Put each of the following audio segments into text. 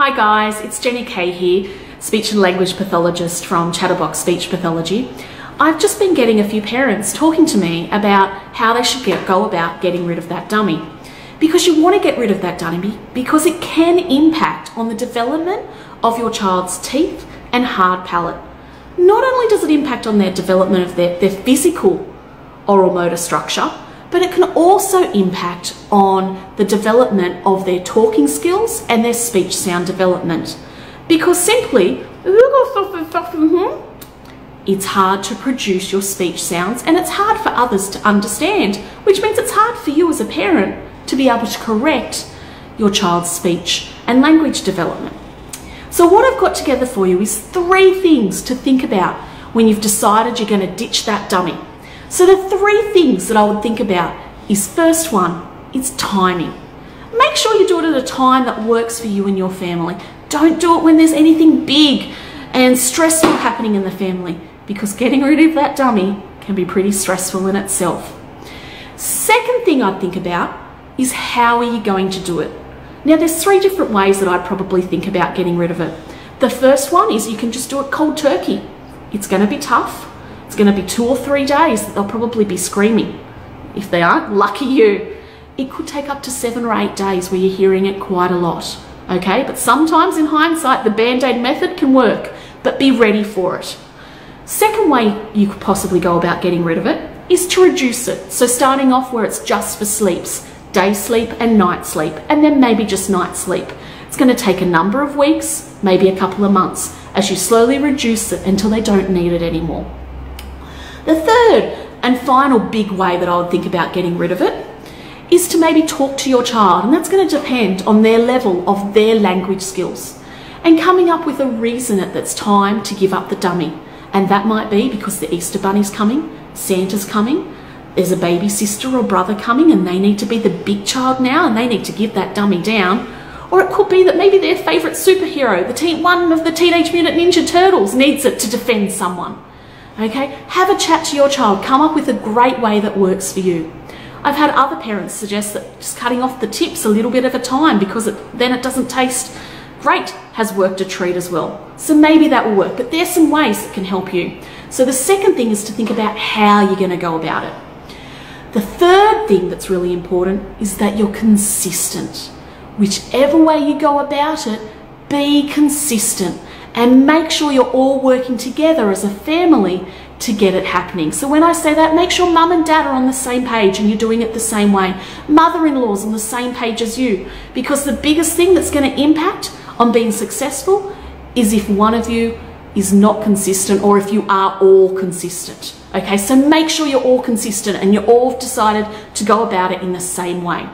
Hi guys, it's Jenny Kay here, speech and language pathologist from Chatterbox Speech Pathology. I've just been getting a few parents talking to me about how they should go about getting rid of that dummy. Because you want to get rid of that dummy because it can impact on the development of your child's teeth and hard palate. Not only does it impact on their development of their physical oral motor structure, but it can also impact on the development of their talking skills and their speech sound development. Because simply, it's hard to produce your speech sounds and it's hard for others to understand, which means it's hard for you as a parent to be able to correct your child's speech and language development. So what I've got together for you is 3 things to think about when you've decided you're going to ditch that dummy. So the 3 things that I would think about is, first one, is timing. Make sure you do it at a time that works for you and your family. Don't do it when there's anything big and stressful happening in the family, because getting rid of that dummy can be pretty stressful in itself. Second thing I'd think about is, how are you going to do it? Now there's 3 different ways that I'd probably think about getting rid of it. The first one is you can just do it cold turkey. It's going to be tough. It's going to be 2 or 3 days that they'll probably be screaming. If they aren't, lucky you. It could take up to 7 or 8 days where you're hearing it quite a lot. Okay, but sometimes in hindsight, the Band-Aid method can work, but be ready for it. Second way you could possibly go about getting rid of it is to reduce it. So starting off where it's just for sleeps, day sleep and night sleep, and then maybe just night sleep. It's going to take a number of weeks, maybe a couple of months, as you slowly reduce it until they don't need it anymore. The third and final big way that I would think about getting rid of it is to maybe talk to your child, and that's going to depend on their level of their language skills, and coming up with a reason that it's time to give up the dummy. And that might be because the Easter Bunny's coming, Santa's coming, there's a baby sister or brother coming and they need to be the big child now and they need to give that dummy down. Or it could be that maybe their favourite superhero, one of the Teenage Mutant Ninja Turtles, needs it to defend someone. Okay, have a chat to your child, come up with a great way that works for you. I've had other parents suggest that just cutting off the tips a little bit at a time, because then it doesn't taste great, has worked a treat as well. So maybe that will work, but there's some ways that can help you. So the second thing is to think about how you're going to go about it. The third thing that's really important is that you're consistent. Whichever way you go about it, be consistent. And make sure you're all working together as a family to get it happening. So when I say that, make sure mum and dad are on the same page and you're doing it the same way. Mother-in-law's on the same page as you. Because the biggest thing that's going to impact on being successful is if one of you is not consistent, or if you are all consistent. Okay, so make sure you're all consistent and you're all decided to go about it in the same way.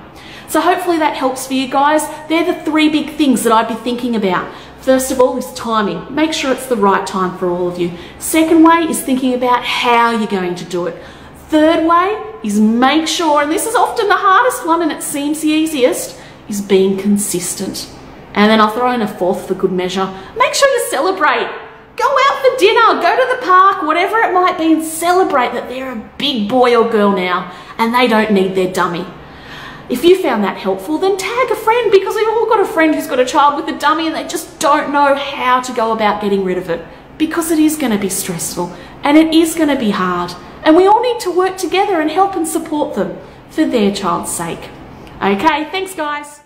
So hopefully that helps for you guys. They're the 3 big things that I'd be thinking about. First of all is timing. Make sure it's the right time for all of you. Second way is thinking about how you're going to do it. Third way is make sure, and this is often the hardest one and it seems the easiest, is being consistent. And then I'll throw in a 4th for good measure. Make sure you celebrate. Go out for dinner, go to the park, whatever it might be, and celebrate that they're a big boy or girl now and they don't need their dummy. If you found that helpful, then tag a friend, because we've all got a friend who's got a child with a dummy and they just don't know how to go about getting rid of it, because it is going to be stressful and it is going to be hard, and we all need to work together and help and support them for their child's sake. Okay, thanks guys.